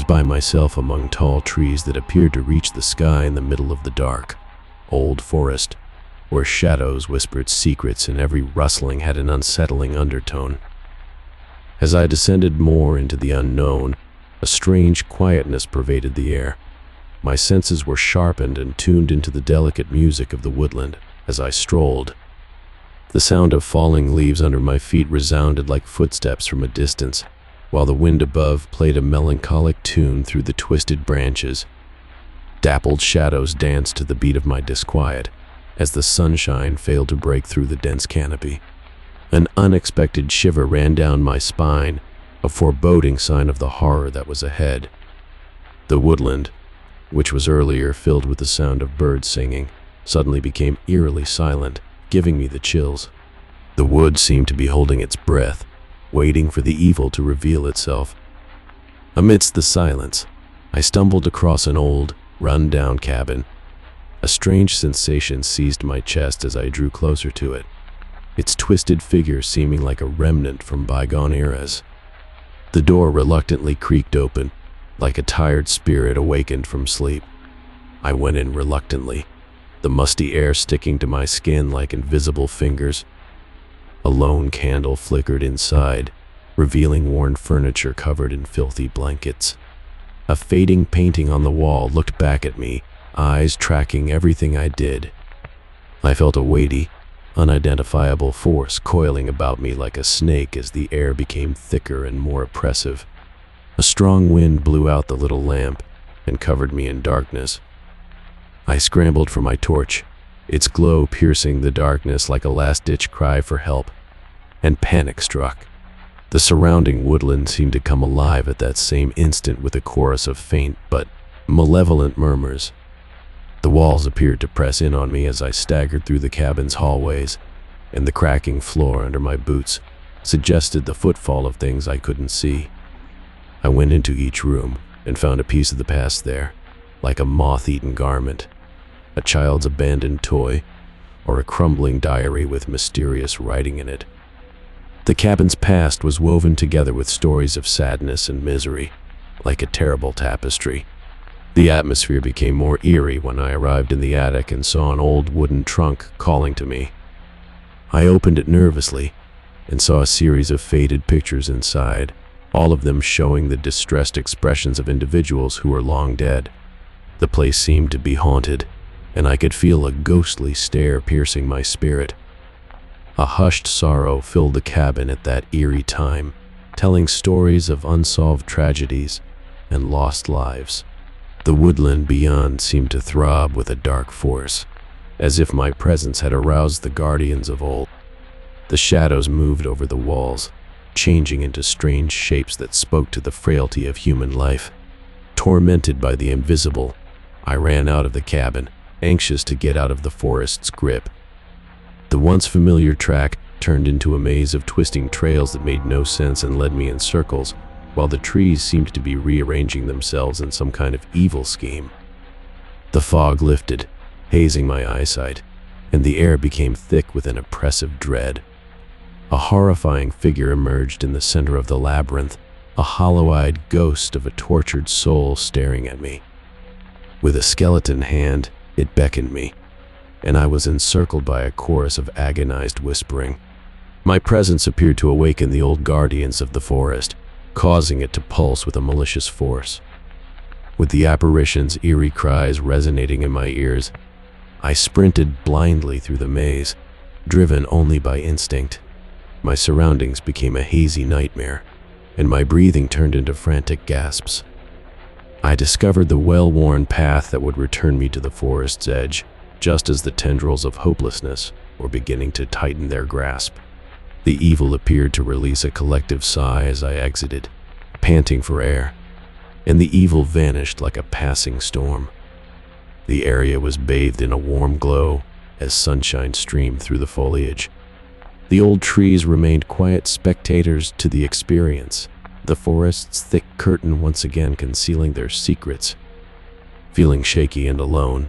by myself among tall trees that appeared to reach the sky in the middle of the dark, old forest, where shadows whispered secrets and every rustling had an unsettling undertone. As I descended more into the unknown, a strange quietness pervaded the air. My senses were sharpened and tuned into the delicate music of the woodland as I strolled. The sound of falling leaves under my feet resounded like footsteps from a distance, while the wind above played a melancholic tune through the twisted branches. Dappled shadows danced to the beat of my disquiet, as the sunshine failed to break through the dense canopy. An unexpected shiver ran down my spine, a foreboding sign of the horror that was ahead. The woodland, which was earlier filled with the sound of birds singing, suddenly became eerily silent, giving me the chills. The wood seemed to be holding its breath, waiting for the evil to reveal itself. Amidst the silence, I stumbled across an old, run-down cabin. A strange sensation seized my chest as I drew closer to it, its twisted figure seeming like a remnant from bygone eras. The door reluctantly creaked open, like a tired spirit awakened from sleep. I went in reluctantly, the musty air sticking to my skin like invisible fingers. A lone candle flickered inside, revealing worn furniture covered in filthy blankets. A fading painting on the wall looked back at me, eyes tracking everything I did. I felt a weighty, unidentifiable force coiling about me like a snake as the air became thicker and more oppressive. A strong wind blew out the little lamp and covered me in darkness. I scrambled for my torch, its glow piercing the darkness like a last-ditch cry for help, and panic struck. The surrounding woodland seemed to come alive at that same instant with a chorus of faint but malevolent murmurs. The walls appeared to press in on me as I staggered through the cabin's hallways, and the cracking floor under my boots suggested the footfall of things I couldn't see. I went into each room and found a piece of the past there, like a moth-eaten garment, a child's abandoned toy, or a crumbling diary with mysterious writing in it. The cabin's past was woven together with stories of sadness and misery, like a terrible tapestry. The atmosphere became more eerie when I arrived in the attic and saw an old wooden trunk calling to me. I opened it nervously and saw a series of faded pictures inside, all of them showing the distressed expressions of individuals who were long dead. The place seemed to be haunted, and I could feel a ghostly stare piercing my spirit. A hushed sorrow filled the cabin at that eerie time, telling stories of unsolved tragedies and lost lives. The woodland beyond seemed to throb with a dark force, as if my presence had aroused the guardians of old. The shadows moved over the walls, changing into strange shapes that spoke to the frailty of human life. Tormented by the invisible, I ran out of the cabin, anxious to get out of the forest's grip. The once familiar track turned into a maze of twisting trails that made no sense and led me in circles, while the trees seemed to be rearranging themselves in some kind of evil scheme. The fog lifted, hazing my eyesight, and the air became thick with an oppressive dread. A horrifying figure emerged in the center of the labyrinth, a hollow-eyed ghost of a tortured soul staring at me. With a skeleton hand, it beckoned me, and I was encircled by a chorus of agonized whispering. My presence appeared to awaken the old guardians of the forest, causing it to pulse with a malicious force. With the apparition's eerie cries resonating in my ears, I sprinted blindly through the maze, driven only by instinct. My surroundings became a hazy nightmare, and my breathing turned into frantic gasps. I discovered the well-worn path that would return me to the forest's edge, just as the tendrils of hopelessness were beginning to tighten their grasp. The evil appeared to release a collective sigh as I exited, panting for air, and the evil vanished like a passing storm. The area was bathed in a warm glow as sunshine streamed through the foliage. The old trees remained quiet spectators to the experience, the forest's thick curtain once again concealing their secrets. Feeling shaky and alone,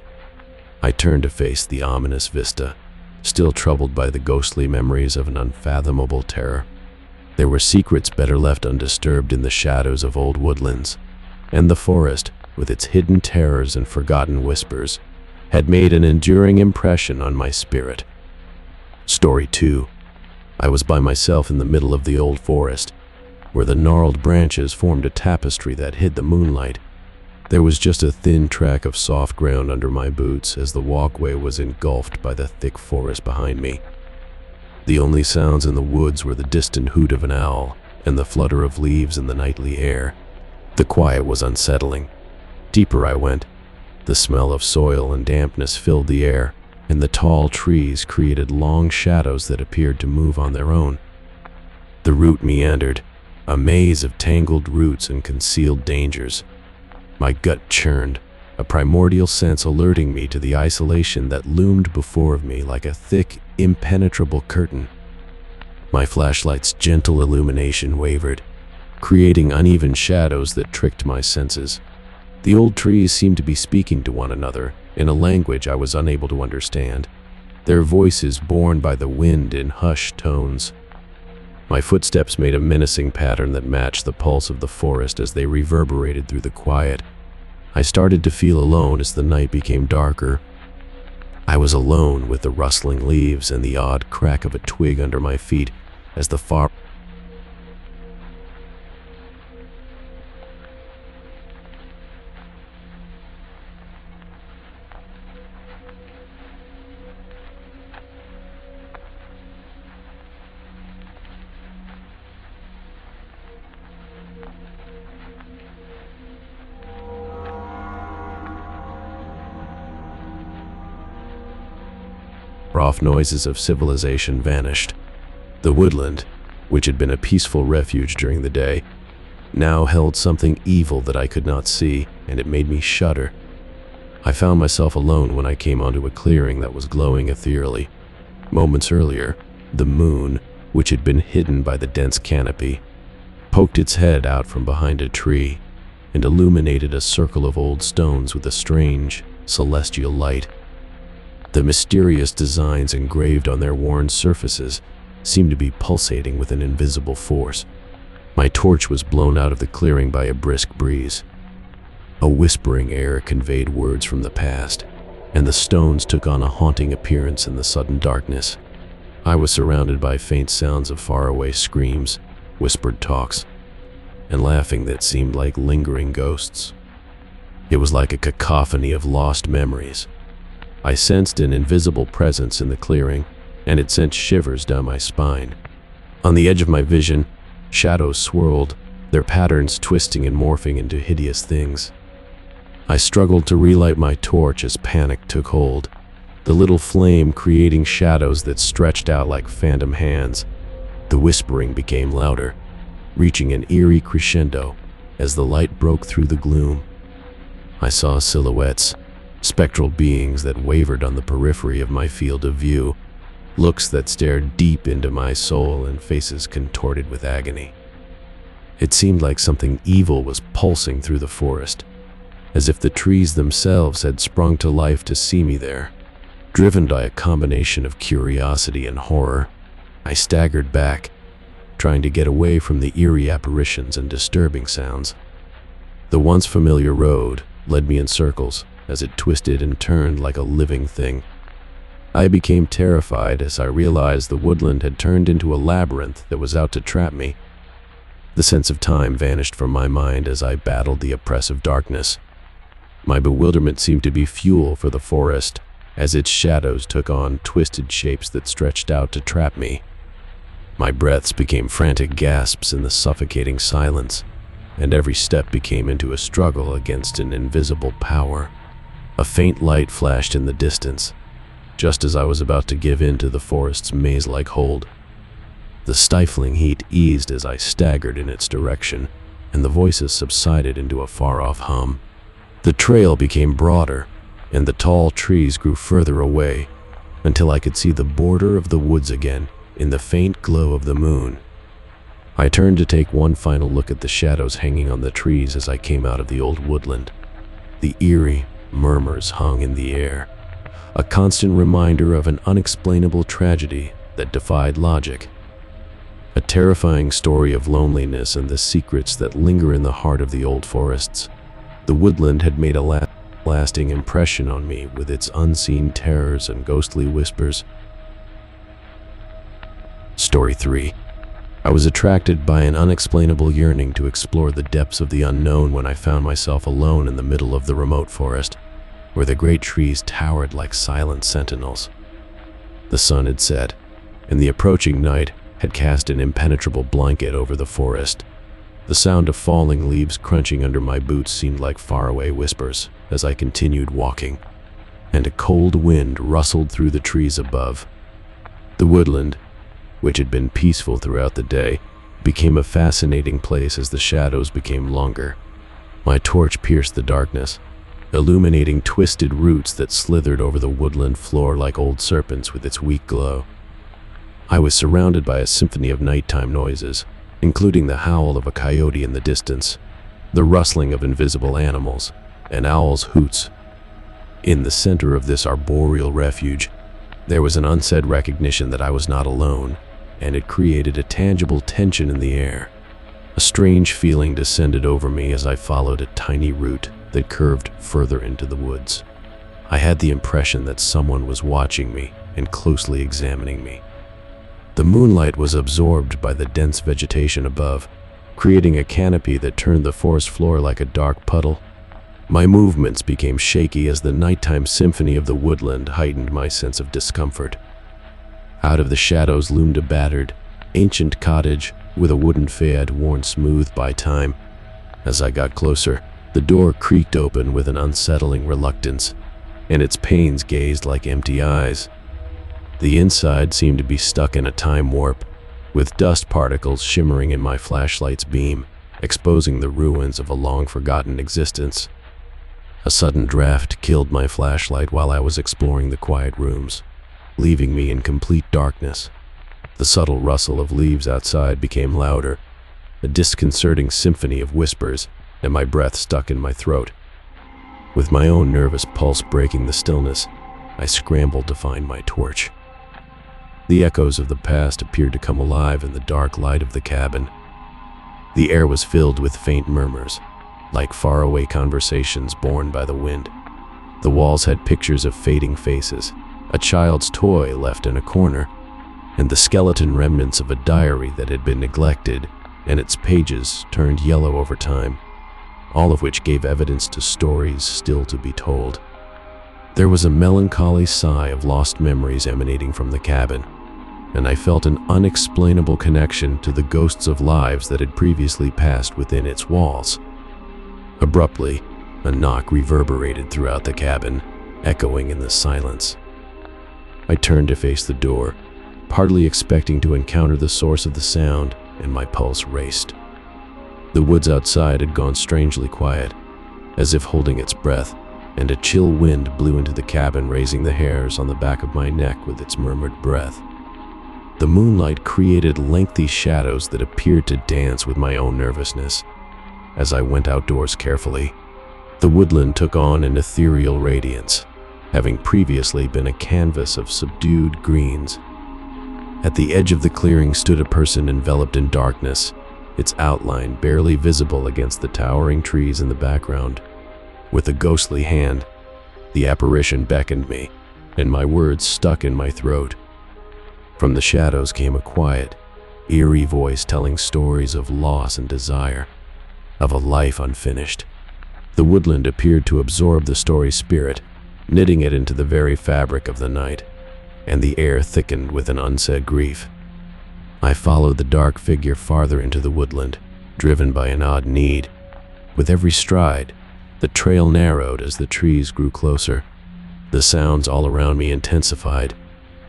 I turned to face the ominous vista, still troubled by the ghostly memories of an unfathomable terror. There were secrets better left undisturbed in the shadows of old woodlands, and the forest, with its hidden terrors and forgotten whispers, had made an enduring impression on my spirit. Story 2. I was by myself in the middle of the old forest, where the gnarled branches formed a tapestry that hid the moonlight. There was just a thin track of soft ground under my boots as the walkway was engulfed by the thick forest behind me. The only sounds in the woods were the distant hoot of an owl and the flutter of leaves in the nightly air. The quiet was unsettling. Deeper I went. The smell of soil and dampness filled the air, and the tall trees created long shadows that appeared to move on their own. The route meandered, a maze of tangled roots and concealed dangers. My gut churned, a primordial sense alerting me to the isolation that loomed before me like a thick, impenetrable curtain. My flashlight's gentle illumination wavered, creating uneven shadows that tricked my senses. The old trees seemed to be speaking to one another in a language I was unable to understand, their voices borne by the wind in hushed tones. My footsteps made a menacing pattern that matched the pulse of the forest as they reverberated through the quiet. I started to feel alone as the night became darker. I was alone with the rustling leaves and the odd crack of a twig under my feet as the far off noises of civilization vanished. The woodland, which had been a peaceful refuge during the day, now held something evil that I could not see, and it made me shudder. I found myself alone when I came onto a clearing that was glowing ethereally. Moments earlier, the moon, which had been hidden by the dense canopy, poked its head out from behind a tree and illuminated a circle of old stones with a strange, celestial light. The mysterious designs engraved on their worn surfaces seemed to be pulsating with an invisible force. My torch was blown out of the clearing by a brisk breeze. A whispering air conveyed words from the past, and the stones took on a haunting appearance in the sudden darkness. I was surrounded by faint sounds of faraway screams, whispered talks, and laughing that seemed like lingering ghosts. It was like a cacophony of lost memories. I sensed an invisible presence in the clearing, and it sent shivers down my spine. On the edge of my vision, shadows swirled, their patterns twisting and morphing into hideous things. I struggled to relight my torch as panic took hold, the little flame creating shadows that stretched out like phantom hands. The whispering became louder, reaching an eerie crescendo as the light broke through the gloom. I saw silhouettes, spectral beings that wavered on the periphery of my field of view, looks that stared deep into my soul and faces contorted with agony. It seemed like something evil was pulsing through the forest, as if the trees themselves had sprung to life to see me there. Driven by a combination of curiosity and horror, I staggered back, trying to get away from the eerie apparitions and disturbing sounds. The once familiar road led me in circles, as it twisted and turned like a living thing. I became terrified as I realized the woodland had turned into a labyrinth that was out to trap me. The sense of time vanished from my mind as I battled the oppressive darkness. My bewilderment seemed to be fuel for the forest, as its shadows took on twisted shapes that stretched out to trap me. My breaths became frantic gasps in the suffocating silence, and every step became into a struggle against an invisible power. A faint light flashed in the distance, just as I was about to give in to the forest's maze-like hold. The stifling heat eased as I staggered in its direction, and the voices subsided into a far-off hum. The trail became broader, and the tall trees grew further away, until I could see the border of the woods again in the faint glow of the moon. I turned to take one final look at the shadows hanging on the trees as I came out of the old woodland. The eerie murmurs hung in the air, a constant reminder of an unexplainable tragedy that defied logic. A terrifying story of loneliness and the secrets that linger in the heart of the old forests. The woodland had made a lasting impression on me with its unseen terrors and ghostly whispers. Story 3. I was attracted by an unexplainable yearning to explore the depths of the unknown when I found myself alone in the middle of the remote forest, where the great trees towered like silent sentinels. The sun had set, and the approaching night had cast an impenetrable blanket over the forest. The sound of falling leaves crunching under my boots seemed like faraway whispers as I continued walking, and a cold wind rustled through the trees above. The woodland, which had been peaceful throughout the day, became a fascinating place as the shadows became longer. My torch pierced the darkness, illuminating twisted roots that slithered over the woodland floor like old serpents with its weak glow. I was surrounded by a symphony of nighttime noises, including the howl of a coyote in the distance, the rustling of invisible animals, and owls' hoots. In the center of this arboreal refuge, there was an unsaid recognition that I was not alone, and it created a tangible tension in the air. A strange feeling descended over me as I followed a tiny route that curved further into the woods. I had the impression that someone was watching me and closely examining me. The moonlight was absorbed by the dense vegetation above, creating a canopy that turned the forest floor like a dark puddle. My movements became shaky as the nighttime symphony of the woodland heightened my sense of discomfort. Out of the shadows loomed a battered, ancient cottage with a wooden facade worn smooth by time. As I got closer, the door creaked open with an unsettling reluctance, and its panes gazed like empty eyes. The inside seemed to be stuck in a time warp, with dust particles shimmering in my flashlight's beam, exposing the ruins of a long-forgotten existence. A sudden draft killed my flashlight while I was exploring the quiet rooms, leaving me in complete darkness. The subtle rustle of leaves outside became louder, a disconcerting symphony of whispers, and my breath stuck in my throat. With my own nervous pulse breaking the stillness, I scrambled to find my torch. The echoes of the past appeared to come alive in the dark light of the cabin. The air was filled with faint murmurs, like faraway conversations borne by the wind. The walls had pictures of fading faces, a child's toy left in a corner, and the skeleton remnants of a diary that had been neglected and its pages turned yellow over time, all of which gave evidence to stories still to be told. There was a melancholy sigh of lost memories emanating from the cabin, and I felt an unexplainable connection to the ghosts of lives that had previously passed within its walls. Abruptly, a knock reverberated throughout the cabin, echoing in the silence. I turned to face the door, partly expecting to encounter the source of the sound, and my pulse raced. The woods outside had gone strangely quiet, as if holding its breath, and a chill wind blew into the cabin, raising the hairs on the back of my neck with its murmured breath. The moonlight created lengthy shadows that appeared to dance with my own nervousness. As I went outdoors carefully, the woodland took on an ethereal radiance, having previously been a canvas of subdued greens. At the edge of the clearing stood a person enveloped in darkness, its outline barely visible against the towering trees in the background. With a ghostly hand, the apparition beckoned me, and my words stuck in my throat. From the shadows came a quiet, eerie voice telling stories of loss and desire, of a life unfinished. The woodland appeared to absorb the story's spirit, knitting it into the very fabric of the night, and the air thickened with an unsaid grief. I followed the dark figure farther into the woodland, driven by an odd need. With every stride, the trail narrowed as the trees grew closer. The sounds all around me intensified,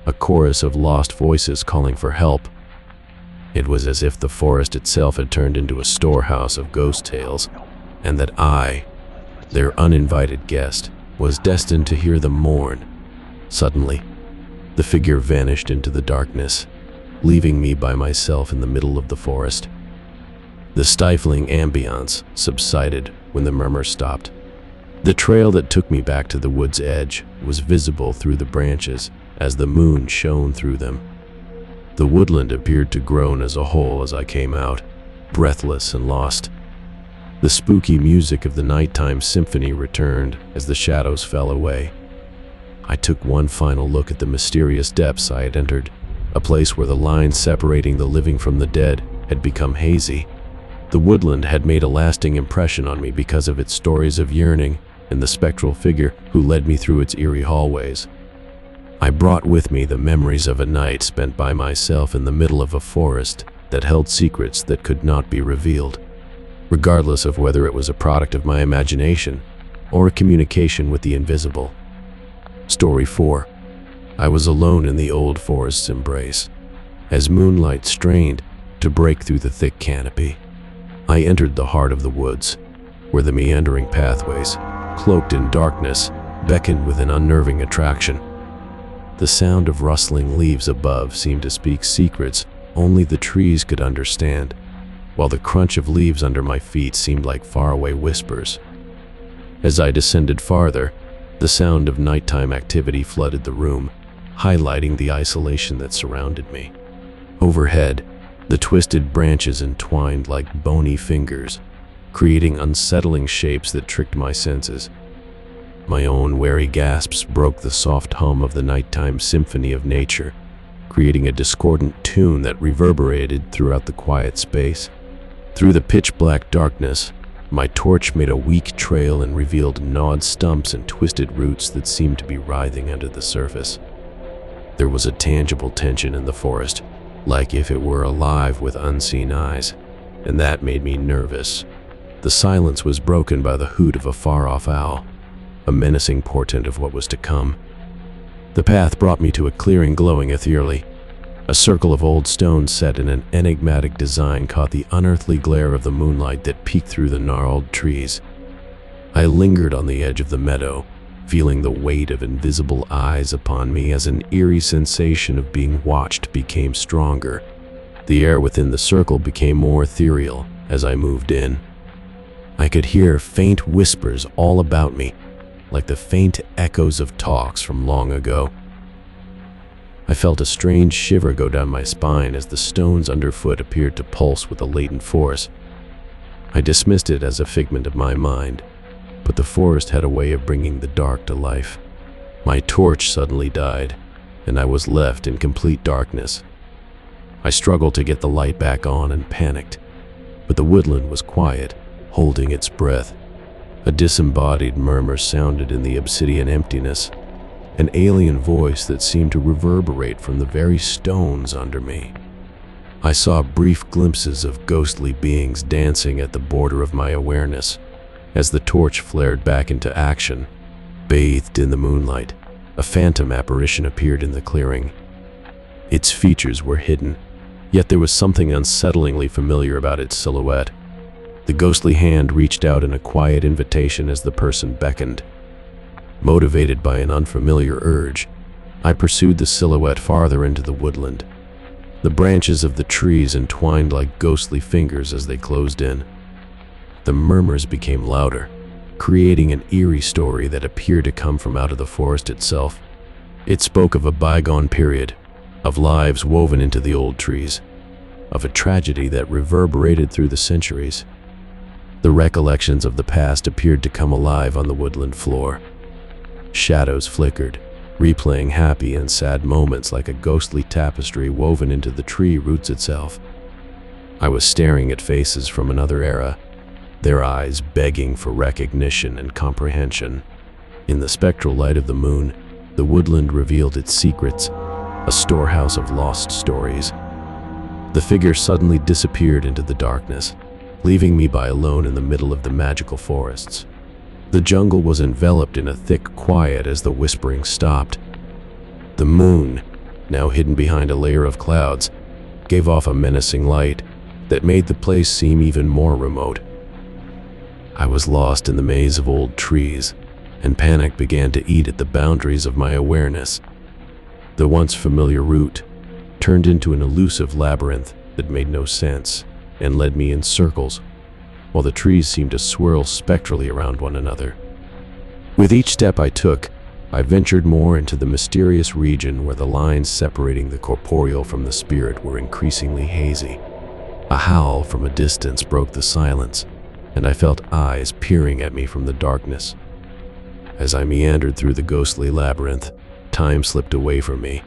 a chorus of lost voices calling for help. It was as if the forest itself had turned into a storehouse of ghost tales, and that I, their uninvited guest, was destined to hear them mourn. Suddenly, the figure vanished into the darkness, leaving me by myself in the middle of the forest. The stifling ambience subsided when the murmur stopped. The trail that took me back to the wood's edge was visible through the branches as the moon shone through them. The woodland appeared to groan as a whole as I came out, breathless and lost. The spooky music of the nighttime symphony returned as the shadows fell away. I took one final look at the mysterious depths I had entered, a place where the line separating the living from the dead had become hazy. The woodland had made a lasting impression on me because of its stories of yearning and the spectral figure who led me through its eerie hallways. I brought with me the memories of a night spent by myself in the middle of a forest that held secrets that could not be revealed, regardless of whether it was a product of my imagination or a communication with the invisible. Story 4. I was alone in the old forest's embrace, as moonlight strained to break through the thick canopy. I entered the heart of the woods, where the meandering pathways, cloaked in darkness, beckoned with an unnerving attraction. The sound of rustling leaves above seemed to speak secrets only the trees could understand, while the crunch of leaves under my feet seemed like faraway whispers. As I descended farther, the sound of nighttime activity flooded the room, highlighting the isolation that surrounded me. Overhead, the twisted branches entwined like bony fingers, creating unsettling shapes that tricked my senses. My own wary gasps broke the soft hum of the nighttime symphony of nature, creating a discordant tune that reverberated throughout the quiet space. Through the pitch-black darkness, my torch made a weak trail and revealed gnawed stumps and twisted roots that seemed to be writhing under the surface. There was a tangible tension in the forest, like if it were alive with unseen eyes, and that made me nervous. The silence was broken by the hoot of a far-off owl, a menacing portent of what was to come. The path brought me to a clearing glowing ethereally. A circle of old stones set in an enigmatic design caught the unearthly glare of the moonlight that peeked through the gnarled trees. I lingered on the edge of the meadow, feeling the weight of invisible eyes upon me as an eerie sensation of being watched became stronger. The air within the circle became more ethereal as I moved in. I could hear faint whispers all about me, like the faint echoes of talks from long ago. I felt a strange shiver go down my spine as the stones underfoot appeared to pulse with a latent force. I dismissed it as a figment of my mind, but the forest had a way of bringing the dark to life. My torch suddenly died, and I was left in complete darkness. I struggled to get the light back on and panicked, but the woodland was quiet, holding its breath. A disembodied murmur sounded in the obsidian emptiness, an alien voice that seemed to reverberate from the very stones under me. I saw brief glimpses of ghostly beings dancing at the border of my awareness. As the torch flared back into action, bathed in the moonlight, a phantom apparition appeared in the clearing. Its features were hidden, yet there was something unsettlingly familiar about its silhouette. The ghostly hand reached out in a quiet invitation as the person beckoned. Motivated by an unfamiliar urge, I pursued the silhouette farther into the woodland. The branches of the trees entwined like ghostly fingers as they closed in. The murmurs became louder, creating an eerie story that appeared to come from out of the forest itself. It spoke of a bygone period, of lives woven into the old trees, of a tragedy that reverberated through the centuries. The recollections of the past appeared to come alive on the woodland floor. Shadows flickered, replaying happy and sad moments like a ghostly tapestry woven into the tree roots itself. I was staring at faces from another era, their eyes begging for recognition and comprehension. In the spectral light of the moon, the woodland revealed its secrets, a storehouse of lost stories. The figure suddenly disappeared into the darkness, leaving me alone in the middle of the magical forests. The jungle was enveloped in a thick quiet as the whispering stopped. The moon, now hidden behind a layer of clouds, gave off a menacing light that made the place seem even more remote. I was lost in the maze of old trees, and panic began to eat at the boundaries of my awareness. The once familiar route turned into an elusive labyrinth that made no sense and led me in circles, while the trees seemed to swirl spectrally around one another. With each step I took, I ventured more into the mysterious region where the lines separating the corporeal from the spirit were increasingly hazy. A howl from a distance broke the silence, and I felt eyes peering at me from the darkness. As I meandered through the ghostly labyrinth, time slipped away from me.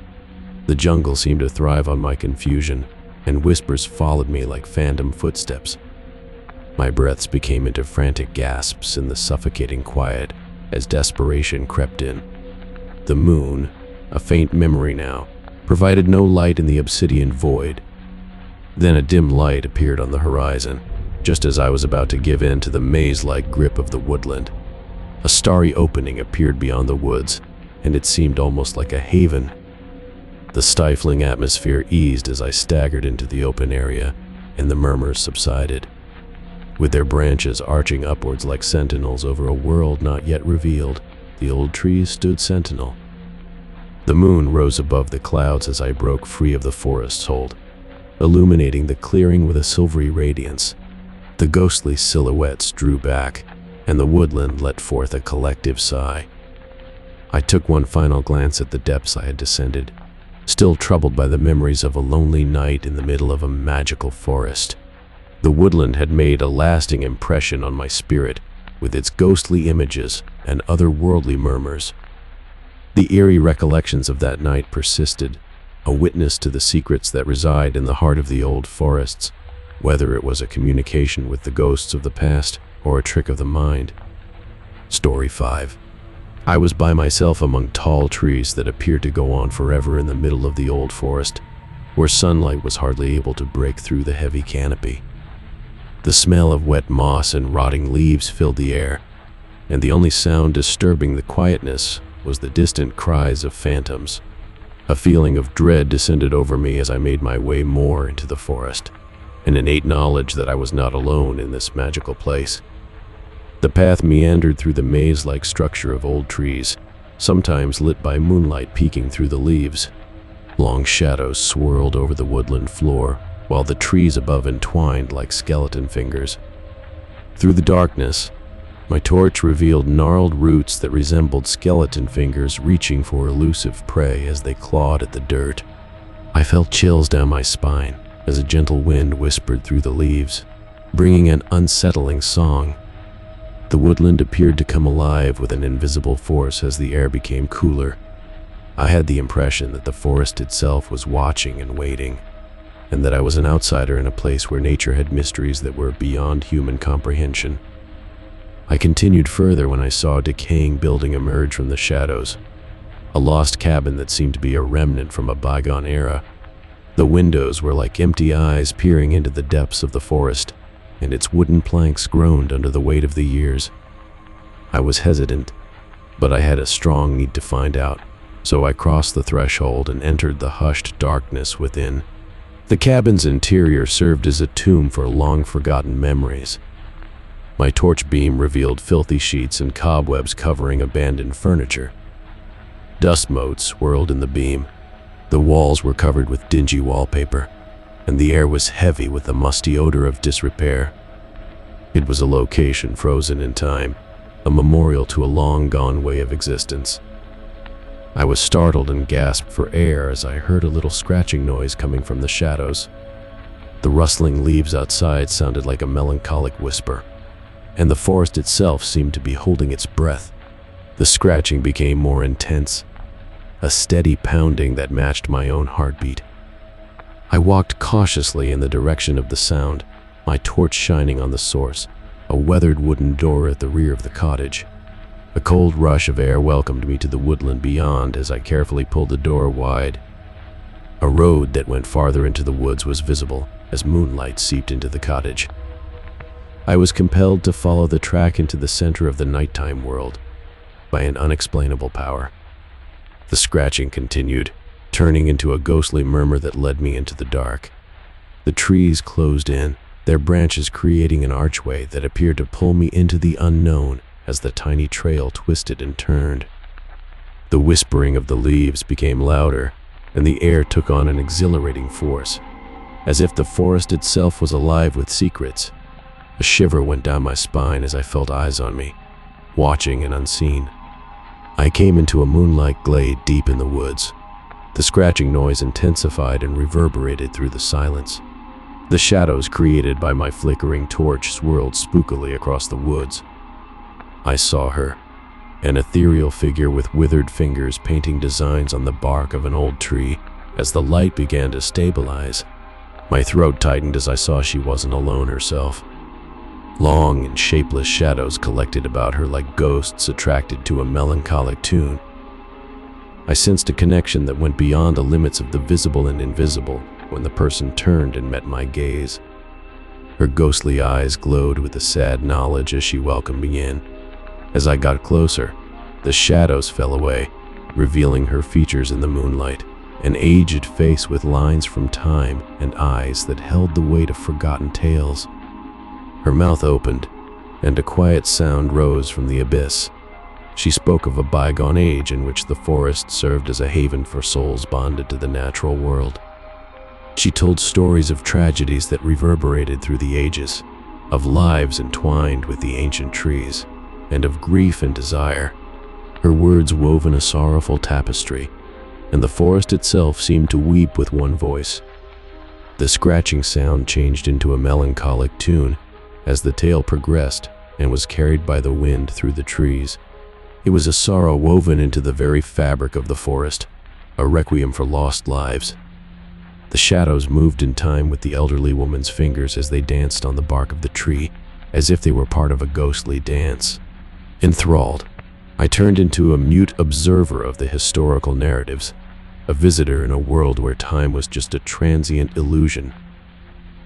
The jungle seemed to thrive on my confusion, and whispers followed me like phantom footsteps. My breaths became into frantic gasps in the suffocating quiet as desperation crept in. The moon, a faint memory now, provided no light in the obsidian void. Then a dim light appeared on the horizon, just as I was about to give in to the maze-like grip of the woodland. A starry opening appeared beyond the woods, and it seemed almost like a haven. The stifling atmosphere eased as I staggered into the open area, and the murmurs subsided. With their branches arching upwards like sentinels over a world not yet revealed, the old trees stood sentinel. The moon rose above the clouds as I broke free of the forest's hold, illuminating the clearing with a silvery radiance. The ghostly silhouettes drew back, and the woodland let forth a collective sigh. I took one final glance at the depths I had descended, still troubled by the memories of a lonely night in the middle of a magical forest. The woodland had made a lasting impression on my spirit, with its ghostly images and otherworldly murmurs. The eerie recollections of that night persisted, a witness to the secrets that reside in the heart of the old forests, whether it was a communication with the ghosts of the past or a trick of the mind. Story 5. I was by myself among tall trees that appeared to go on forever in the middle of the old forest, where sunlight was hardly able to break through the heavy canopy. The smell of wet moss and rotting leaves filled the air, and the only sound disturbing the quietness was the distant cries of phantoms. A feeling of dread descended over me as I made my way more into the forest, an innate knowledge that I was not alone in this magical place. The path meandered through the maze-like structure of old trees, sometimes lit by moonlight peeking through the leaves. Long shadows swirled over the woodland floor, while the trees above entwined like skeleton fingers. Through the darkness, my torch revealed gnarled roots that resembled skeleton fingers reaching for elusive prey as they clawed at the dirt. I felt chills down my spine as a gentle wind whispered through the leaves, bringing an unsettling song. The woodland appeared to come alive with an invisible force as the air became cooler. I had the impression that the forest itself was watching and waiting, and that I was an outsider in a place where nature had mysteries that were beyond human comprehension. I continued further when I saw a decaying building emerge from the shadows, a lost cabin that seemed to be a remnant from a bygone era. The windows were like empty eyes peering into the depths of the forest, and its wooden planks groaned under the weight of the years. I was hesitant, but I had a strong need to find out, so I crossed the threshold and entered the hushed darkness within. The cabin's interior served as a tomb for long-forgotten memories. My torch beam revealed filthy sheets and cobwebs covering abandoned furniture. Dust motes swirled in the beam. The walls were covered with dingy wallpaper, and the air was heavy with the musty odor of disrepair. It was a location frozen in time, a memorial to a long-gone way of existence. I was startled and gasped for air as I heard a little scratching noise coming from the shadows. The rustling leaves outside sounded like a melancholic whisper, and the forest itself seemed to be holding its breath. The scratching became more intense, a steady pounding that matched my own heartbeat. I walked cautiously in the direction of the sound, my torch shining on the source, a weathered wooden door at the rear of the cottage. A cold rush of air welcomed me to the woodland beyond as I carefully pulled the door wide. A road that went farther into the woods was visible as moonlight seeped into the cottage. I was compelled to follow the track into the center of the nighttime world by an unexplainable power. The scratching continued, turning into a ghostly murmur that led me into the dark. The trees closed in, their branches creating an archway that appeared to pull me into the unknown as the tiny trail twisted and turned. The whispering of the leaves became louder, and the air took on an exhilarating force, as if the forest itself was alive with secrets. A shiver went down my spine as I felt eyes on me, watching and unseen. I came into a moonlight glade deep in the woods. The scratching noise intensified and reverberated through the silence. The shadows created by my flickering torch swirled spookily across the woods. I saw her, an ethereal figure with withered fingers painting designs on the bark of an old tree. As the light began to stabilize, my throat tightened as I saw she wasn't alone herself. Long and shapeless shadows collected about her like ghosts attracted to a melancholic tune. I sensed a connection that went beyond the limits of the visible and invisible when the person turned and met my gaze. Her ghostly eyes glowed with a sad knowledge as she welcomed me in. As I got closer, the shadows fell away, revealing her features in the moonlight, an aged face with lines from time and eyes that held the weight of forgotten tales. Her mouth opened, and a quiet sound rose from the abyss. She spoke of a bygone age in which the forest served as a haven for souls bonded to the natural world. She told stories of tragedies that reverberated through the ages, of lives entwined with the ancient trees, and of grief and desire. Her words wove in a sorrowful tapestry, and the forest itself seemed to weep with one voice. The scratching sound changed into a melancholic tune as the tale progressed and was carried by the wind through the trees. It was a sorrow woven into the very fabric of the forest, a requiem for lost lives. The shadows moved in time with the elderly woman's fingers as they danced on the bark of the tree, as if they were part of a ghostly dance. Enthralled, I turned into a mute observer of the historical narratives, a visitor in a world where time was just a transient illusion.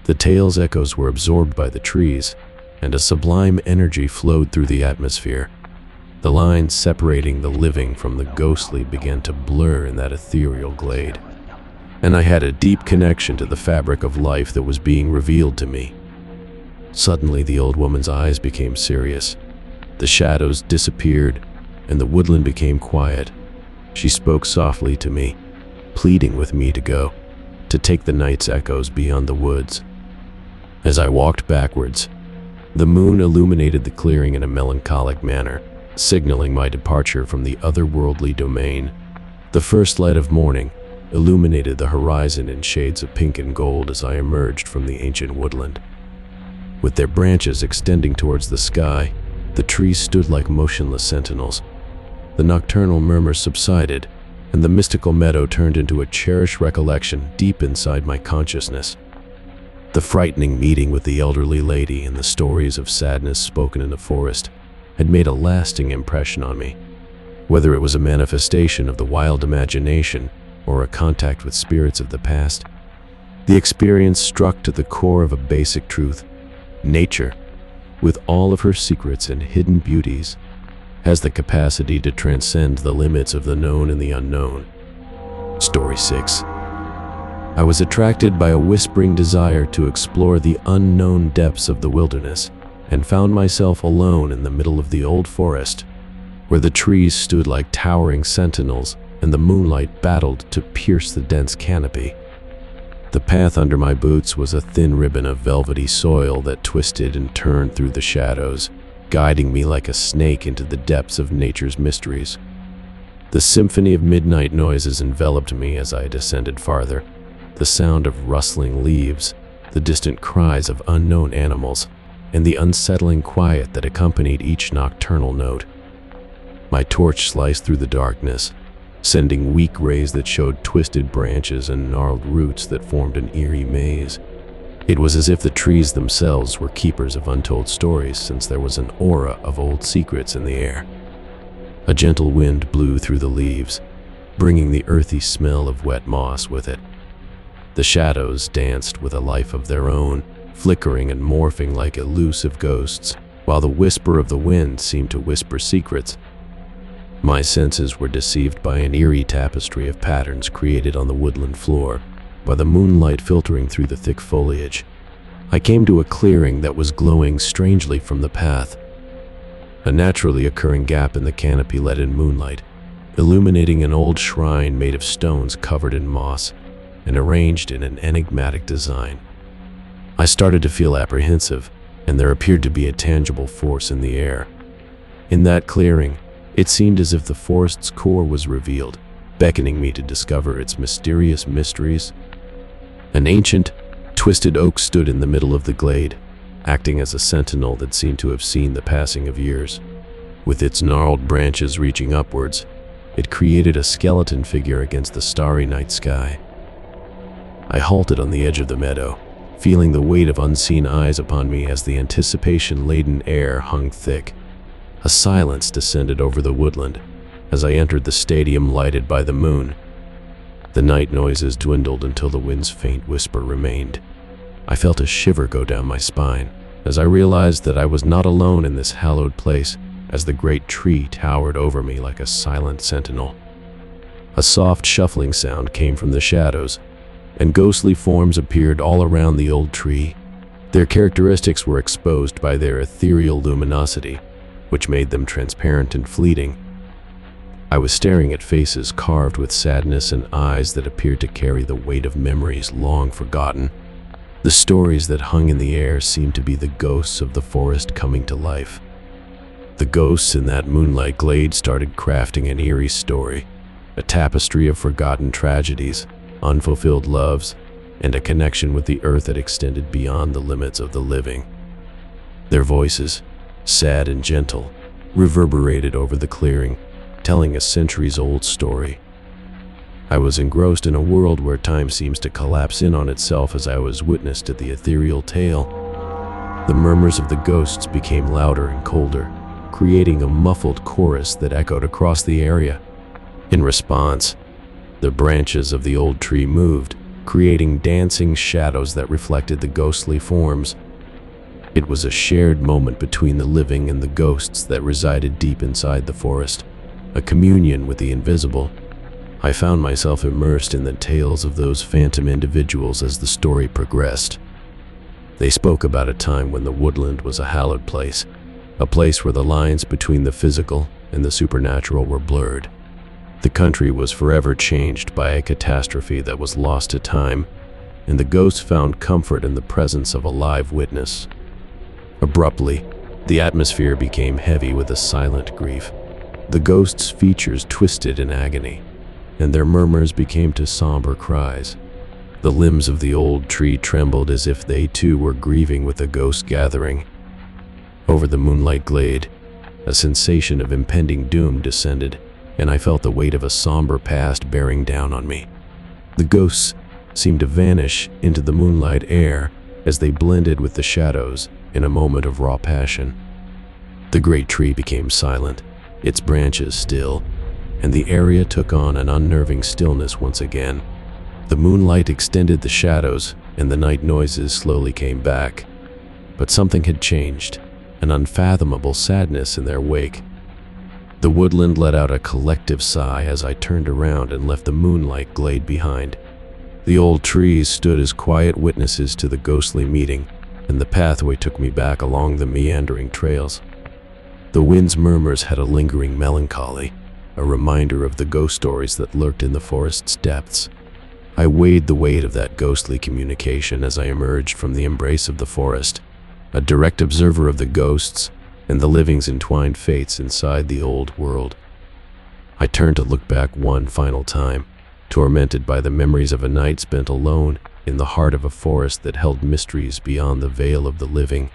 The tale's echoes were absorbed by the trees, and a sublime energy flowed through the atmosphere. The lines separating the living from the ghostly began to blur in that ethereal glade, and I had a deep connection to the fabric of life that was being revealed to me. Suddenly, the old woman's eyes became serious. The shadows disappeared, and the woodland became quiet. She spoke softly to me, pleading with me to go, to take the night's echoes beyond the woods. As I walked backwards, the moon illuminated the clearing in a melancholic manner, signaling my departure from the otherworldly domain. The first light of morning illuminated the horizon in shades of pink and gold as I emerged from the ancient woodland. With their branches extending towards the sky, the trees stood like motionless sentinels. The nocturnal murmurs subsided, and the mystical meadow turned into a cherished recollection deep inside my consciousness. The frightening meeting with the elderly lady and the stories of sadness spoken in the forest had made a lasting impression on me. Whether it was a manifestation of the wild imagination or a contact with spirits of the past, the experience struck to the core of a basic truth. Nature, with all of her secrets and hidden beauties, has the capacity to transcend the limits of the known and the unknown. Story 6. I was attracted by a whispering desire to explore the unknown depths of the wilderness, and found myself alone in the middle of the old forest, where the trees stood like towering sentinels and the moonlight battled to pierce the dense canopy. The path under my boots was a thin ribbon of velvety soil that twisted and turned through the shadows, guiding me like a snake into the depths of nature's mysteries. The symphony of midnight noises enveloped me as I descended farther, the sound of rustling leaves, the distant cries of unknown animals, and the unsettling quiet that accompanied each nocturnal note. My torch sliced through the darkness, sending weak rays that showed twisted branches and gnarled roots that formed an eerie maze. It was as if the trees themselves were keepers of untold stories, since there was an aura of old secrets in the air. A gentle wind blew through the leaves, bringing the earthy smell of wet moss with it. The shadows danced with a life of their own, flickering and morphing like elusive ghosts, while the whisper of the wind seemed to whisper secrets. My senses were deceived by an eerie tapestry of patterns created on the woodland floor, by the moonlight filtering through the thick foliage. I came to a clearing that was glowing strangely from the path. A naturally occurring gap in the canopy let in moonlight, illuminating an old shrine made of stones covered in moss and arranged in an enigmatic design. I started to feel apprehensive, and there appeared to be a tangible force in the air. In that clearing, it seemed as if the forest's core was revealed, beckoning me to discover its mysterious mysteries. An ancient, twisted oak stood in the middle of the glade, acting as a sentinel that seemed to have seen the passing of years. With its gnarled branches reaching upwards, it created a skeleton figure against the starry night sky. I halted on the edge of the meadow, feeling the weight of unseen eyes upon me as the anticipation-laden air hung thick. A silence descended over the woodland as I entered the stadium lighted by the moon. The night noises dwindled until the wind's faint whisper remained. I felt a shiver go down my spine as I realized that I was not alone in this hallowed place, as the great tree towered over me like a silent sentinel. A soft shuffling sound came from the shadows, and ghostly forms appeared all around the old tree. Their characteristics were exposed by their ethereal luminosity, which made them transparent and fleeting. I was staring at faces carved with sadness and eyes that appeared to carry the weight of memories long forgotten. The stories that hung in the air seemed to be the ghosts of the forest coming to life. The ghosts in that moonlight glade started crafting an eerie story, a tapestry of forgotten tragedies, unfulfilled loves, and a connection with the earth that extended beyond the limits of the living. Their voices, sad and gentle, reverberated over the clearing, telling a centuries-old story. I was engrossed in a world where time seems to collapse in on itself as I was witness to the ethereal tale. The murmurs of the ghosts became louder and colder, creating a muffled chorus that echoed across the area. In response, the branches of the old tree moved, creating dancing shadows that reflected the ghostly forms. It was a shared moment between the living and the ghosts that resided deep inside the forest, a communion with the invisible. I found myself immersed in the tales of those phantom individuals as the story progressed. They spoke about a time when the woodland was a hallowed place, a place where the lines between the physical and the supernatural were blurred. The country was forever changed by a catastrophe that was lost to time, and the ghosts found comfort in the presence of a live witness. Abruptly, the atmosphere became heavy with a silent grief. The ghosts' features twisted in agony, and their murmurs became to somber cries. The limbs of the old tree trembled as if they too were grieving with the ghost gathering. Over the moonlight glade, a sensation of impending doom descended, and I felt the weight of a somber past bearing down on me. The ghosts seemed to vanish into the moonlight air as they blended with the shadows in a moment of raw passion. The great tree became silent, its branches still, and the area took on an unnerving stillness once again. The moonlight extended the shadows, and the night noises slowly came back. But something had changed, an unfathomable sadness in their wake. The woodland let out a collective sigh as I turned around and left the moonlight glade behind. The old trees stood as quiet witnesses to the ghostly meeting, and the pathway took me back along the meandering trails. The wind's murmurs had a lingering melancholy, a reminder of the ghost stories that lurked in the forest's depths. I weighed the weight of that ghostly communication as I emerged from the embrace of the forest, a direct observer of the ghosts and the living's entwined fates inside the old world. I turned to look back one final time, tormented by the memories of a night spent alone in the heart of a forest that held mysteries beyond the veil of the living,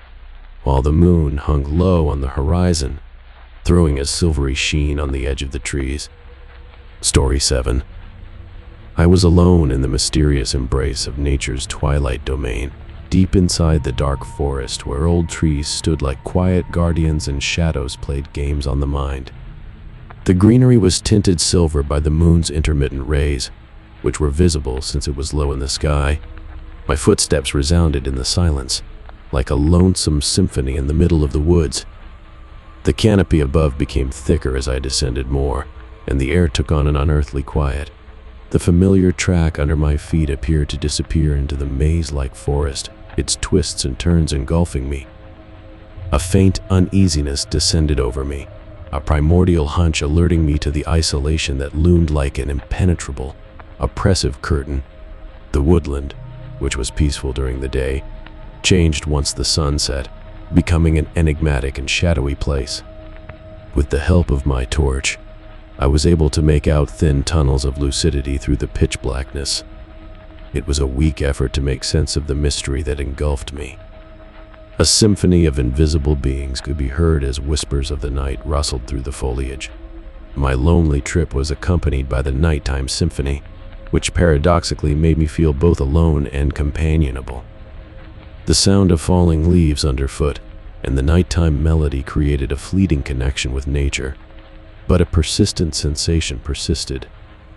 while the moon hung low on the horizon, throwing a silvery sheen on the edge of the trees. Story 7. I was alone in the mysterious embrace of nature's twilight domain, deep inside the dark forest where old trees stood like quiet guardians and shadows played games on the mind. The greenery was tinted silver by the moon's intermittent rays, which were visible since it was low in the sky. My footsteps resounded in the silence, like a lonesome symphony in the middle of the woods. The canopy above became thicker as I descended more, and the air took on an unearthly quiet. The familiar track under my feet appeared to disappear into the maze-like forest, its twists and turns engulfing me. A faint uneasiness descended over me, a primordial hunch alerting me to the isolation that loomed like an impenetrable, oppressive curtain. The woodland, which was peaceful during the day, changed once the sun set, becoming an enigmatic and shadowy place. With the help of my torch, I was able to make out thin tunnels of lucidity through the pitch blackness. It was a weak effort to make sense of the mystery that engulfed me. A symphony of invisible beings could be heard as whispers of the night rustled through the foliage. My lonely trip was accompanied by the nighttime symphony, which paradoxically made me feel both alone and companionable. The sound of falling leaves underfoot and the nighttime melody created a fleeting connection with nature, but a persistent sensation persisted,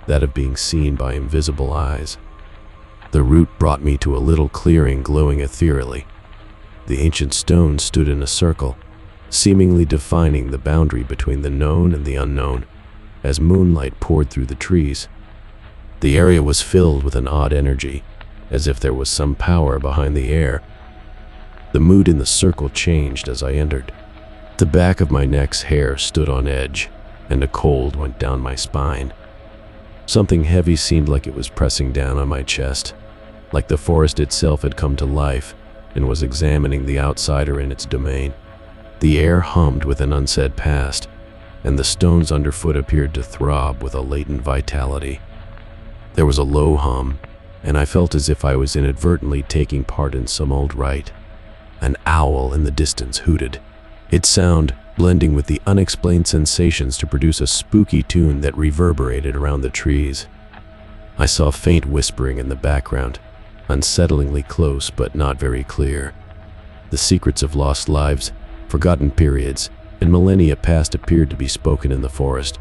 that of being seen by invisible eyes. The route brought me to a little clearing glowing ethereally. The ancient stones stood in a circle, seemingly defining the boundary between the known and the unknown, as moonlight poured through the trees. The area was filled with an odd energy, as if there was some power behind the air. The mood in the circle changed as I entered. The back of my neck's hair stood on edge, and a cold went down my spine. Something heavy seemed like it was pressing down on my chest, like the forest itself had come to life and was examining the outsider in its domain. The air hummed with an unsaid past, and the stones underfoot appeared to throb with a latent vitality. There was a low hum, and I felt as if I was inadvertently taking part in some old rite. An owl in the distance hooted, its sound blending with the unexplained sensations to produce a spooky tune that reverberated around the trees. I saw faint whispering in the background, unsettlingly close but not very clear. The secrets of lost lives, forgotten periods, and millennia past appeared to be spoken in the forest.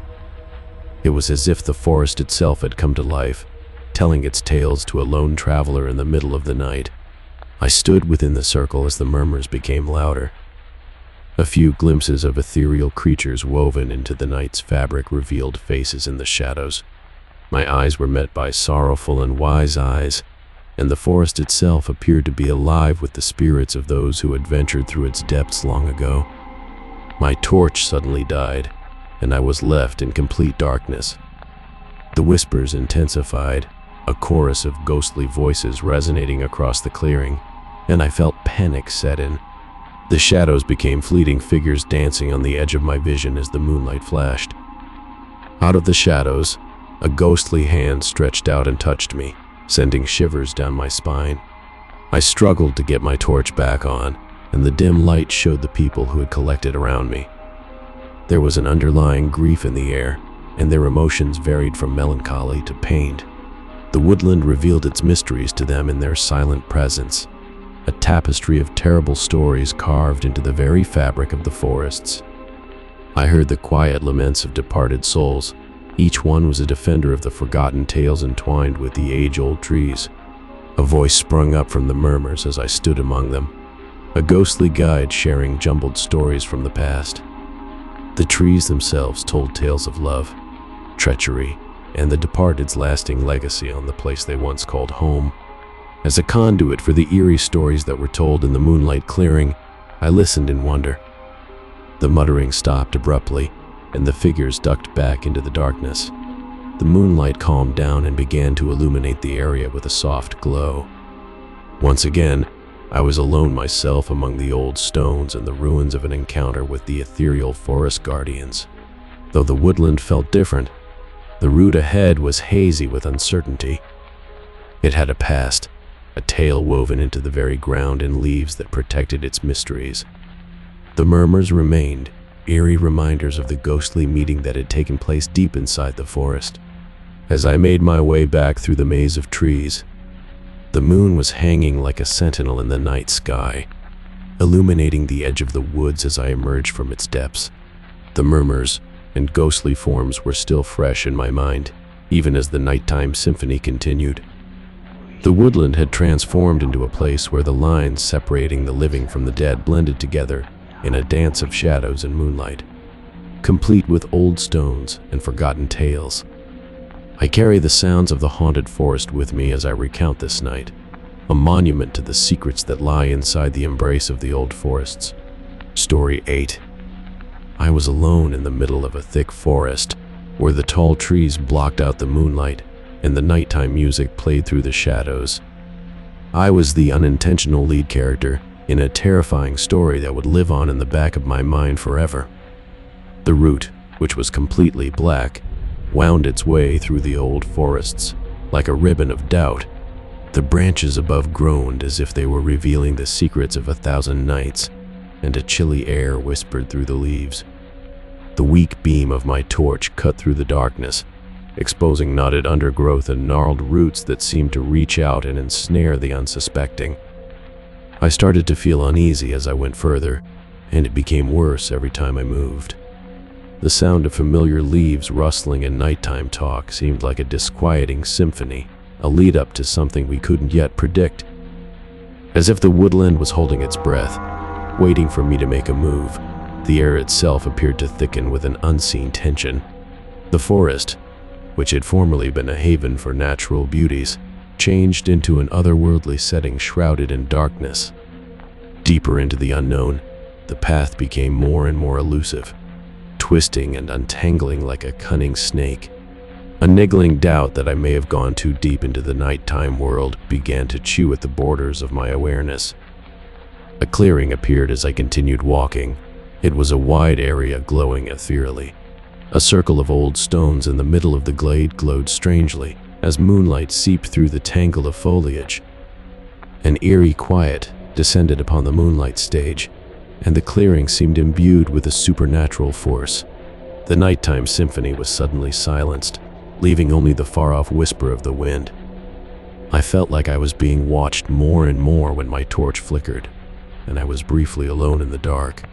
It was as if the forest itself had come to life, telling its tales to a lone traveler in the middle of the night. I stood within the circle as the murmurs became louder. A few glimpses of ethereal creatures woven into the night's fabric revealed faces in the shadows. My eyes were met by sorrowful and wise eyes, and the forest itself appeared to be alive with the spirits of those who had ventured through its depths long ago. My torch suddenly died, and I was left in complete darkness. The whispers intensified, a chorus of ghostly voices resonating across the clearing, and I felt panic set in. The shadows became fleeting figures dancing on the edge of my vision as the moonlight flashed. Out of the shadows, a ghostly hand stretched out and touched me, sending shivers down my spine. I struggled to get my torch back on, and the dim light showed the people who had collected around me. There was an underlying grief in the air, and their emotions varied from melancholy to pain. The woodland revealed its mysteries to them in their silent presence, a tapestry of terrible stories carved into the very fabric of the forests. I heard the quiet laments of departed souls. Each one was a defender of the forgotten tales entwined with the age-old trees. A voice sprung up from the murmurs as I stood among them, a ghostly guide sharing jumbled stories from the past. The trees themselves told tales of love, treachery, and the departed's lasting legacy on the place they once called home. As a conduit for the eerie stories that were told in the moonlight clearing, I listened in wonder. The muttering stopped abruptly, and the figures ducked back into the darkness. The moonlight calmed down and began to illuminate the area with a soft glow. Once again, I was alone myself among the old stones and the ruins of an encounter with the ethereal forest guardians. Though the woodland felt different, the route ahead was hazy with uncertainty. It had a past, a tale woven into the very ground and leaves that protected its mysteries. The murmurs remained, eerie reminders of the ghostly meeting that had taken place deep inside the forest. As I made my way back through the maze of trees, the moon was hanging like a sentinel in the night sky, illuminating the edge of the woods as I emerged from its depths. The murmurs and ghostly forms were still fresh in my mind, even as the nighttime symphony continued. The woodland had transformed into a place where the lines separating the living from the dead blended together in a dance of shadows and moonlight, complete with old stones and forgotten tales. I carry the sounds of the haunted forest with me as I recount this night, a monument to the secrets that lie inside the embrace of the old forests. Story 8. I was alone in the middle of a thick forest, where the tall trees blocked out the moonlight and the nighttime music played through the shadows. I was the unintentional lead character in a terrifying story that would live on in the back of my mind forever. The route, which was completely black, wound its way through the old forests like a ribbon of doubt, The branches above groaned as if they were revealing the secrets of 1,000 nights, and a chilly air whispered through the leaves. The weak beam of my torch cut through the darkness, exposing knotted undergrowth and gnarled roots that seemed to reach out and ensnare the unsuspecting. I started to feel uneasy as I went further, and it became worse every time I moved. The sound of familiar leaves rustling and nighttime talk seemed like a disquieting symphony, a lead-up to something we couldn't yet predict. As if the woodland was holding its breath, waiting for me to make a move, the air itself appeared to thicken with an unseen tension. The forest, which had formerly been a haven for natural beauties, changed into an otherworldly setting shrouded in darkness. Deeper into the unknown, the path became more and more elusive, twisting and untangling like a cunning snake. A niggling doubt that I may have gone too deep into the nighttime world began to chew at the borders of my awareness. A clearing appeared as I continued walking. It was a wide area glowing ethereally. A circle of old stones in the middle of the glade glowed strangely as moonlight seeped through the tangle of foliage. An eerie quiet descended upon the moonlight stage, and the clearing seemed imbued with a supernatural force. The nighttime symphony was suddenly silenced, leaving only the far-off whisper of the wind. I felt like I was being watched more and more when my torch flickered, and I was briefly alone in the dark.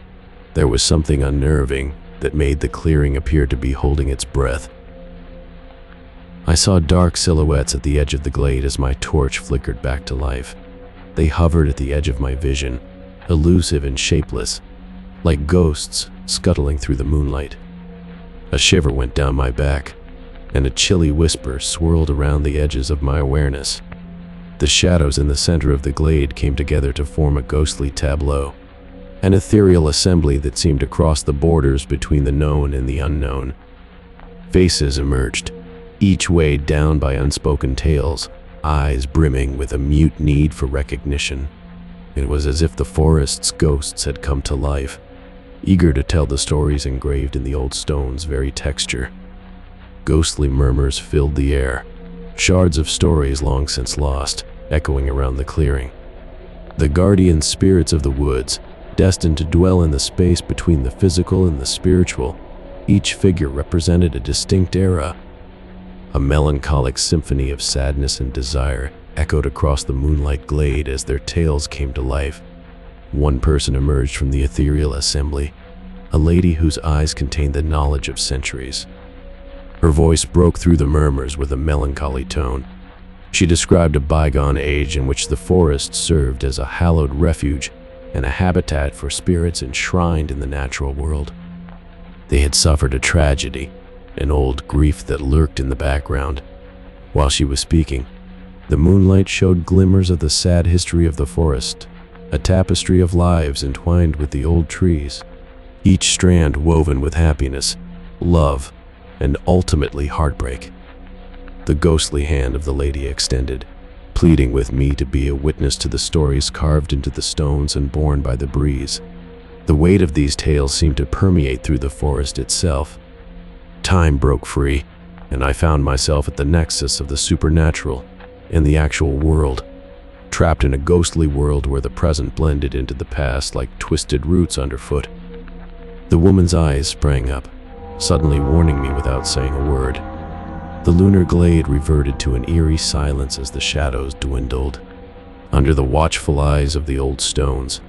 There was something unnerving that made the clearing appear to be holding its breath. I saw dark silhouettes at the edge of the glade as my torch flickered back to life. They hovered at the edge of my vision, elusive and shapeless, like ghosts scuttling through the moonlight. A shiver went down my back, and a chilly whisper swirled around the edges of my awareness. The shadows in the center of the glade came together to form a ghostly tableau, an ethereal assembly that seemed to cross the borders between the known and the unknown. Faces emerged, each weighed down by unspoken tales, eyes brimming with a mute need for recognition. It was as if the forest's ghosts had come to life, eager to tell the stories engraved in the old stone's very texture. Ghostly murmurs filled the air, shards of stories long since lost, echoing around the clearing. The guardian spirits of the woods, destined to dwell in the space between the physical and the spiritual, each figure represented a distinct era. A melancholic symphony of sadness and desire echoed across the moonlight glade as their tales came to life. One person emerged from the ethereal assembly, a lady whose eyes contained the knowledge of centuries. Her voice broke through the murmurs with a melancholy tone. She described a bygone age in which the forest served as a hallowed refuge and a habitat for spirits enshrined in the natural world. They had suffered a tragedy, an old grief that lurked in the background. While she was speaking, the moonlight showed glimmers of the sad history of the forest, a tapestry of lives entwined with the old trees, each strand woven with happiness, love, and ultimately heartbreak. The ghostly hand of the lady extended, pleading with me to be a witness to the stories carved into the stones and borne by the breeze. The weight of these tales seemed to permeate through the forest itself. Time broke free, and I found myself at the nexus of the supernatural and the actual world, trapped in a ghostly world where the present blended into the past like twisted roots underfoot. The woman's eyes sprang up, suddenly warning me without saying a word. The lunar glade reverted to an eerie silence as the shadows dwindled. Under the watchful eyes of the old stones,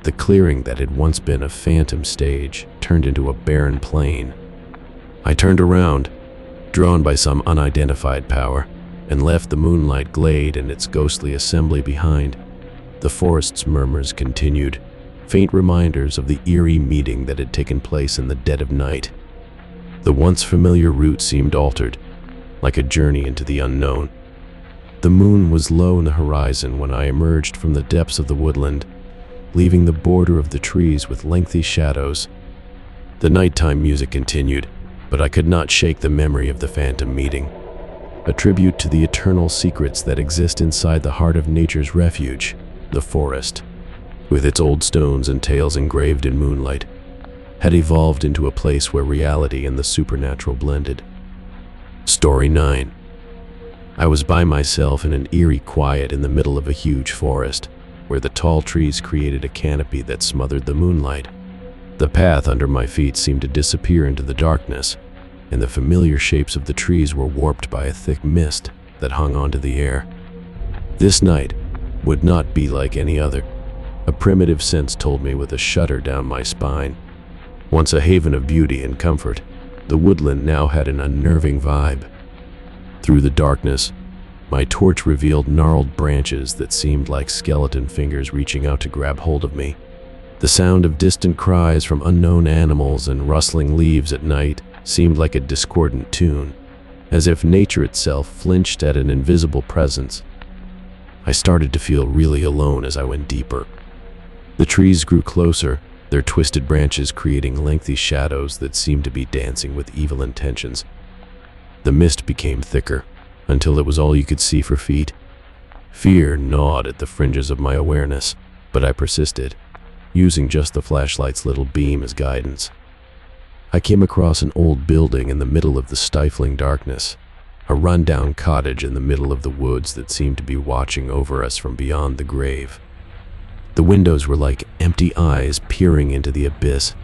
the clearing that had once been a phantom stage turned into a barren plain. I turned around, drawn by some unidentified power, and left the moonlight glade and its ghostly assembly behind. The forest's murmurs continued, faint reminders of the eerie meeting that had taken place in the dead of night. The once familiar route seemed altered, like a journey into the unknown. The moon was low in the horizon when I emerged from the depths of the woodland, leaving the border of the trees with lengthy shadows. The nighttime music continued, but I could not shake the memory of the phantom meeting, a tribute to the eternal secrets that exist inside the heart of nature's refuge, the forest, with its old stones and tales engraved in moonlight, had evolved into a place where reality and the supernatural blended. Story 9. I was by myself in an eerie quiet in the middle of a huge forest, where the tall trees created a canopy that smothered the moonlight. The path under my feet seemed to disappear into the darkness, and the familiar shapes of the trees were warped by a thick mist that hung onto the air. This night would not be like any other. A primitive sense told me with a shudder down my spine. Once a haven of beauty and comfort, the woodland now had an unnerving vibe. Through the darkness, my torch revealed gnarled branches that seemed like skeleton fingers reaching out to grab hold of me. The sound of distant cries from unknown animals and rustling leaves at night seemed like a discordant tune, as if nature itself flinched at an invisible presence. I started to feel really alone as I went deeper. The trees grew closer, their twisted branches creating lengthy shadows that seemed to be dancing with evil intentions. The mist became thicker, until it was all you could see for feet. Fear gnawed at the fringes of my awareness, but I persisted, using just the flashlight's little beam as guidance. I came across an old building in the middle of the stifling darkness, a rundown cottage in the middle of the woods that seemed to be watching over us from beyond the grave. The windows were like empty eyes peering into the abyss,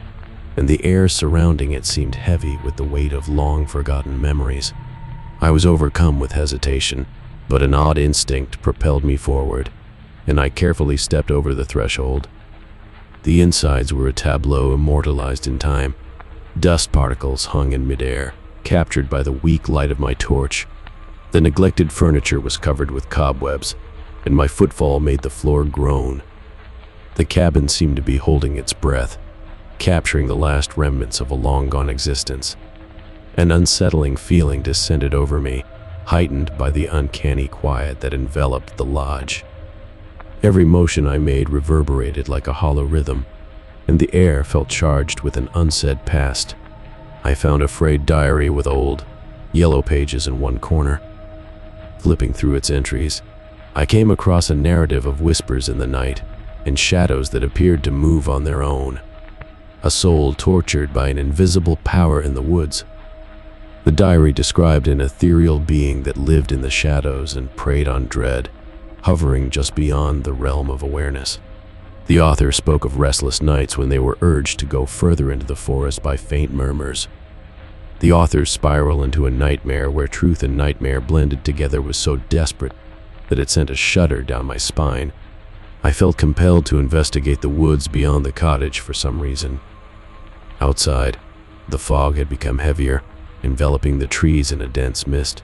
and the air surrounding it seemed heavy with the weight of long-forgotten memories. I was overcome with hesitation, but an odd instinct propelled me forward, and I carefully stepped over the threshold. The insides were a tableau immortalized in time. Dust particles hung in midair, captured by the weak light of my torch. The neglected furniture was covered with cobwebs, and my footfall made the floor groan. The cabin seemed to be holding its breath, capturing the last remnants of a long-gone existence. An unsettling feeling descended over me, heightened by the uncanny quiet that enveloped the lodge. Every motion I made reverberated like a hollow rhythm, and the air felt charged with an unsaid past. I found a frayed diary with old, yellow pages in one corner. Flipping through its entries, I came across a narrative of whispers in the night and shadows that appeared to move on their own. A soul tortured by an invisible power in the woods. The diary described an ethereal being that lived in the shadows and preyed on dread, hovering just beyond the realm of awareness. The author spoke of restless nights when they were urged to go further into the forest by faint murmurs. The author's spiral into a nightmare where truth and nightmare blended together was so desperate that it sent a shudder down my spine. I felt compelled to investigate the woods beyond the cottage for some reason. Outside, the fog had become heavier, enveloping the trees in a dense mist.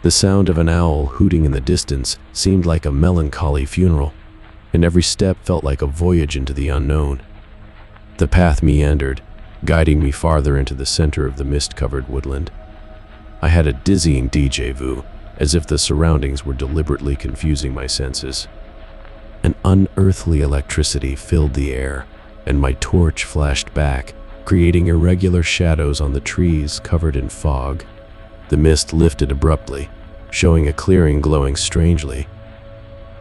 The sound of an owl hooting in the distance seemed like a melancholy funeral, and every step felt like a voyage into the unknown. The path meandered, guiding me farther into the center of the mist-covered woodland. I had a dizzying déjà vu, as if the surroundings were deliberately confusing my senses. An unearthly electricity filled the air, and my torch flashed back, creating irregular shadows on the trees covered in fog. The mist lifted abruptly, showing a clearing glowing strangely.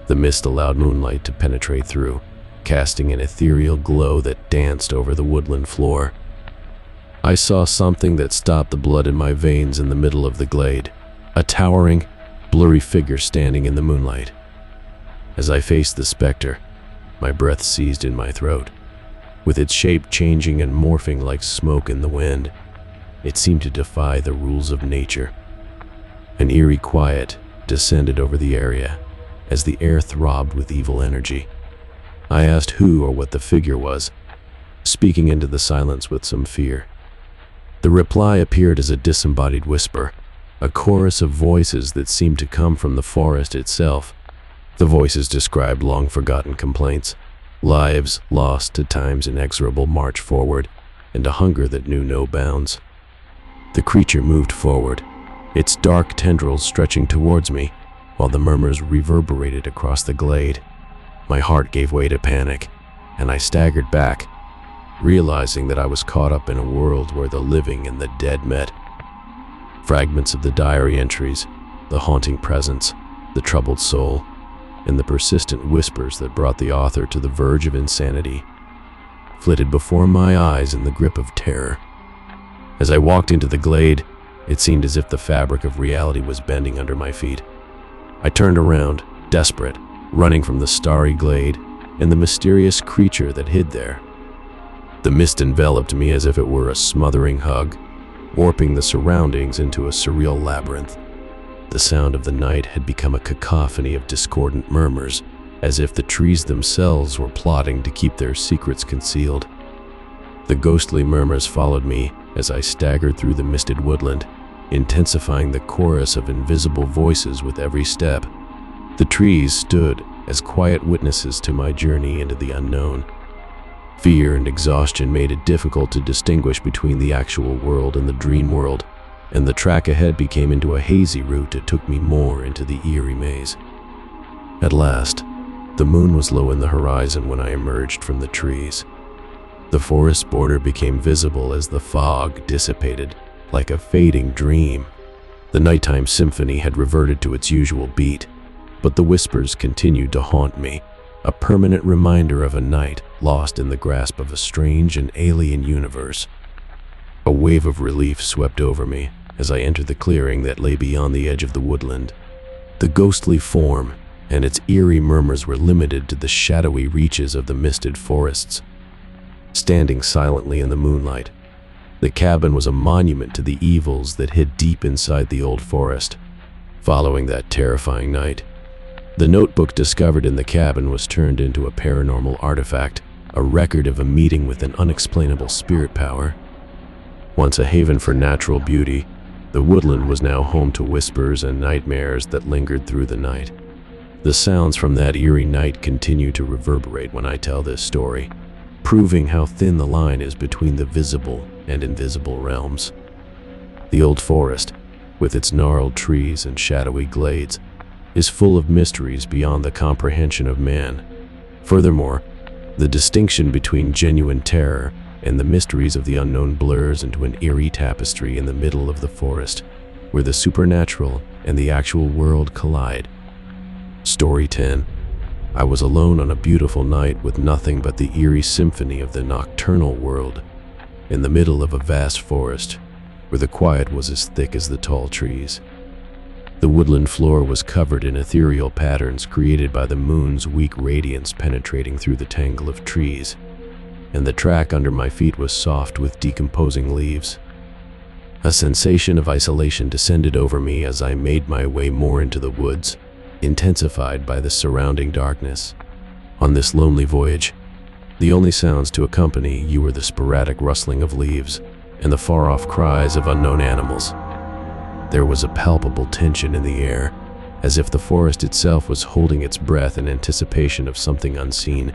The mist allowed moonlight to penetrate through, casting an ethereal glow that danced over the woodland floor. I saw something that stopped the blood in my veins in the middle of the glade, a towering, blurry figure standing in the moonlight. As I faced the specter, my breath seized in my throat. With its shape changing and morphing like smoke in the wind, it seemed to defy the rules of nature. An eerie quiet descended over the area as the air throbbed with evil energy. I asked who or what the figure was, speaking into the silence with some fear. The reply appeared as a disembodied whisper, a chorus of voices that seemed to come from the forest itself. The voices described long-forgotten complaints, lives lost to time's inexorable march forward, and a hunger that knew no bounds. The creature moved forward, its dark tendrils stretching towards me, while the murmurs reverberated across the glade. My heart gave way to panic, and I staggered back, realizing that I was caught up in a world where the living and the dead met. Fragments of the diary entries, the haunting presence, the troubled soul, and the persistent whispers that brought the author to the verge of insanity flitted before my eyes in the grip of terror. As I walked into the glade, It seemed as if the fabric of reality was bending under my feet. I turned around, desperate, running from the starry glade and the mysterious creature that hid there. The mist enveloped me as if it were a smothering hug, warping the surroundings into a surreal labyrinth. The sound of the night had become a cacophony of discordant murmurs, as if the trees themselves were plotting to keep their secrets concealed. The ghostly murmurs followed me as I staggered through the misted woodland, intensifying the chorus of invisible voices with every step. The trees stood as quiet witnesses to my journey into the unknown. Fear and exhaustion made it difficult to distinguish between the actual world and the dream world, and the track ahead became into a hazy route that took me more into the eerie maze. At last, the moon was low in the horizon when I emerged from the trees. The forest border became visible as the fog dissipated, like a fading dream. The nighttime symphony had reverted to its usual beat, but the whispers continued to haunt me, a permanent reminder of a night lost in the grasp of a strange and alien universe. A wave of relief swept over me as I entered the clearing that lay beyond the edge of the woodland. The ghostly form and its eerie murmurs were limited to the shadowy reaches of the misted forests. Standing silently in the moonlight, the cabin was a monument to the evils that hid deep inside the old forest. Following that terrifying night, the notebook discovered in the cabin was turned into a paranormal artifact, a record of a meeting with an unexplainable spirit power. Once a haven for natural beauty, the woodland was now home to whispers and nightmares that lingered through the night. The sounds from that eerie night continue to reverberate when I tell this story, proving how thin the line is between the visible and invisible realms. The old forest, with its gnarled trees and shadowy glades, is full of mysteries beyond the comprehension of man. Furthermore, the distinction between genuine terror and the mysteries of the unknown blurs into an eerie tapestry in the middle of the forest, where the supernatural and the actual world collide. Story 10. I was alone on a beautiful night with nothing but the eerie symphony of the nocturnal world, in the middle of a vast forest, where the quiet was as thick as the tall trees. The woodland floor was covered in ethereal patterns created by the moon's weak radiance penetrating through the tangle of trees, and the track under my feet was soft with decomposing leaves. A sensation of isolation descended over me as I made my way more into the woods, intensified by the surrounding darkness. On this lonely voyage, the only sounds to accompany you were the sporadic rustling of leaves and the far-off cries of unknown animals. There was a palpable tension in the air, as if the forest itself was holding its breath in anticipation of something unseen.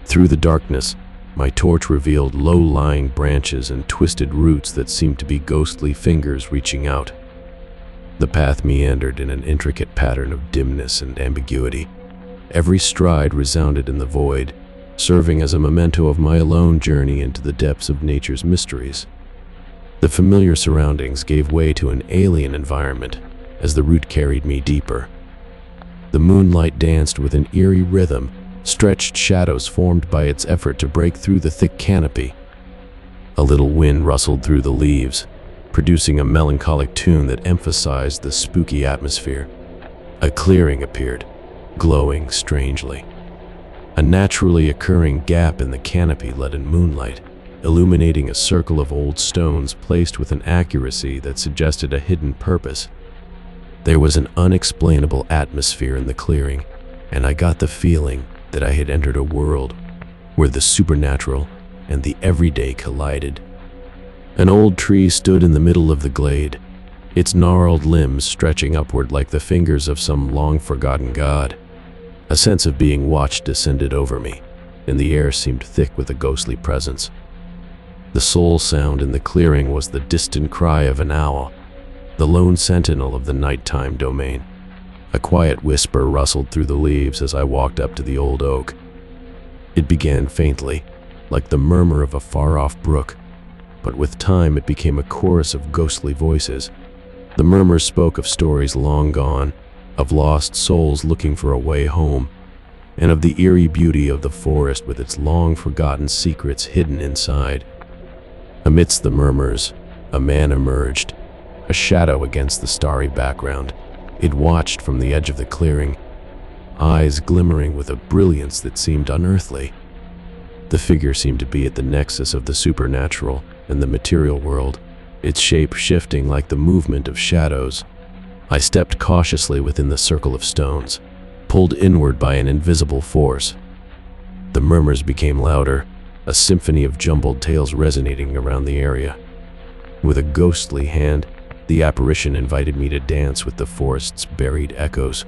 Through the darkness, my torch revealed low-lying branches and twisted roots that seemed to be ghostly fingers reaching out. The path meandered in an intricate pattern of dimness and ambiguity. Every stride resounded in the void, serving as a memento of my alone journey into the depths of nature's mysteries. The familiar surroundings gave way to an alien environment as the route carried me deeper. The moonlight danced with an eerie rhythm, stretched shadows formed by its effort to break through the thick canopy. A little wind rustled through the leaves, producing a melancholic tune that emphasized the spooky atmosphere. A clearing appeared, glowing strangely. A naturally occurring gap in the canopy let in moonlight, illuminating a circle of old stones placed with an accuracy that suggested a hidden purpose. There was an unexplainable atmosphere in the clearing, and I got the feeling that I had entered a world where the supernatural and the everyday collided. An old tree stood in the middle of the glade, its gnarled limbs stretching upward like the fingers of some long-forgotten god. A sense of being watched descended over me, and the air seemed thick with a ghostly presence. The sole sound in the clearing was the distant cry of an owl, the lone sentinel of the nighttime domain. A quiet whisper rustled through the leaves as I walked up to the old oak. It began faintly, like the murmur of a far-off brook, but with time it became a chorus of ghostly voices. The murmurs spoke of stories long gone, of lost souls looking for a way home, and of the eerie beauty of the forest with its long-forgotten secrets hidden inside. Amidst the murmurs, a man emerged, a a shadow against the starry background. It watched from the edge of the clearing, eyes glimmering with a brilliance that seemed unearthly. The figure seemed to be at the nexus of the supernatural and the material world, its shape shifting like the movement of shadows. I stepped cautiously within the circle of stones, pulled inward by an invisible force. The murmurs became louder, a symphony of jumbled tales resonating around the area. With a ghostly hand, the apparition invited me to dance with the forest's buried echoes.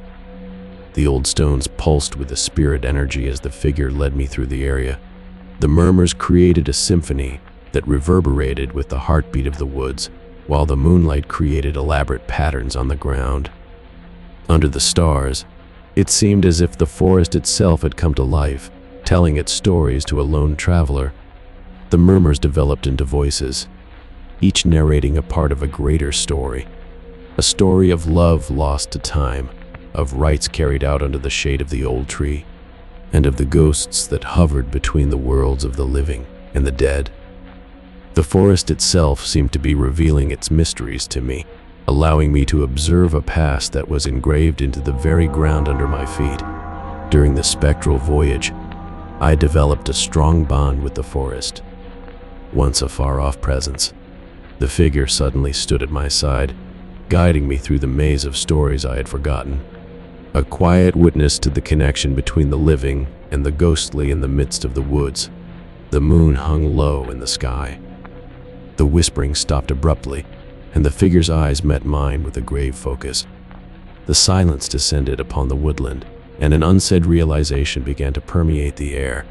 The old stones pulsed with a spirit energy as the figure led me through the area. The murmurs created a symphony that reverberated with the heartbeat of the woods, while the moonlight created elaborate patterns on the ground. Under the stars, it seemed as if the forest itself had come to life, telling its stories to a lone traveler. The murmurs developed into voices, each narrating a part of a greater story. A story of love lost to time, of rites carried out under the shade of the old tree, and of the ghosts that hovered between the worlds of the living and the dead. The forest itself seemed to be revealing its mysteries to me, allowing me to observe a past that was engraved into the very ground under my feet. During the spectral voyage, I developed a strong bond with the forest. Once a far-off presence, the figure suddenly stood at my side, guiding me through the maze of stories I had forgotten. A quiet witness to the connection between the living and the ghostly in the midst of the woods. The moon hung low in the sky. The whispering stopped abruptly, and the figure's eyes met mine with a grave focus. The silence descended upon the woodland, and an unsaid realization began to permeate the air.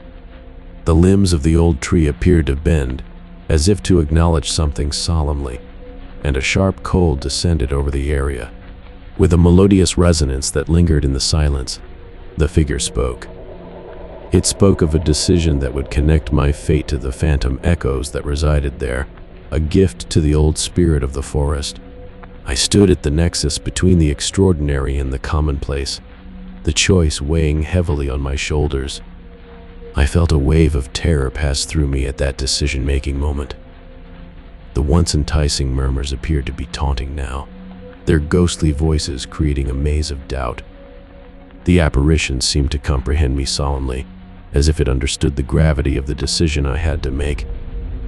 The limbs of the old tree appeared to bend, as if to acknowledge something solemnly, and a sharp cold descended over the area. With a melodious resonance that lingered in the silence, the figure spoke. It spoke of a decision that would connect my fate to the phantom echoes that resided there, a gift to the old spirit of the forest. I stood at the nexus between the extraordinary and the commonplace, the choice weighing heavily on my shoulders. I felt a wave of terror pass through me at that decision-making moment. The once enticing murmurs appeared to be taunting now, their ghostly voices creating a maze of doubt. The apparition seemed to comprehend me solemnly, as if it understood the gravity of the decision I had to make.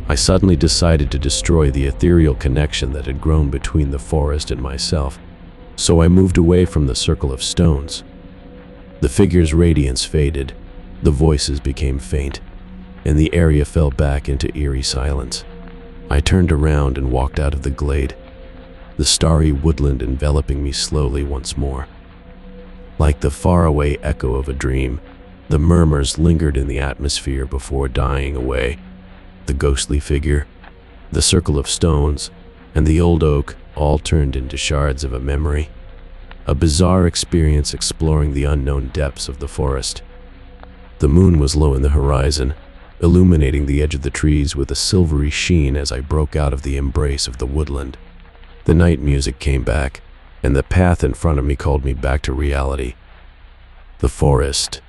I suddenly decided to destroy the ethereal connection that had grown between the forest and myself, so I moved away from the circle of stones. The figure's radiance faded, the voices became faint, and the area fell back into eerie silence. I turned around and walked out of the glade, the starry woodland enveloping me slowly once more. Like the faraway echo of a dream, the murmurs lingered in the atmosphere before dying away. The ghostly figure, the circle of stones, and the old oak all turned into shards of a memory, a bizarre experience exploring the unknown depths of the forest. The moon was low in the horizon, illuminating the edge of the trees with a silvery sheen as I broke out of the embrace of the woodland. The night music came back, and the path in front of me called me back to reality. The forest,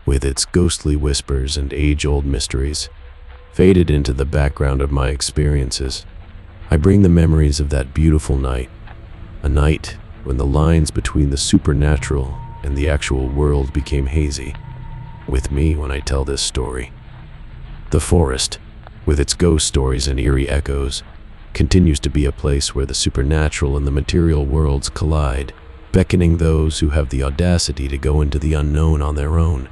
with its ghostly whispers and age-old mysteries, faded into the background of my experiences. I bring the memories of that beautiful night, a night when the lines between the supernatural and the actual world became hazy, with me when I tell this story. The forest, with its ghost stories and eerie echoes, continues to be a place where the supernatural and the material worlds collide, beckoning those who have the audacity to go into the unknown on their own.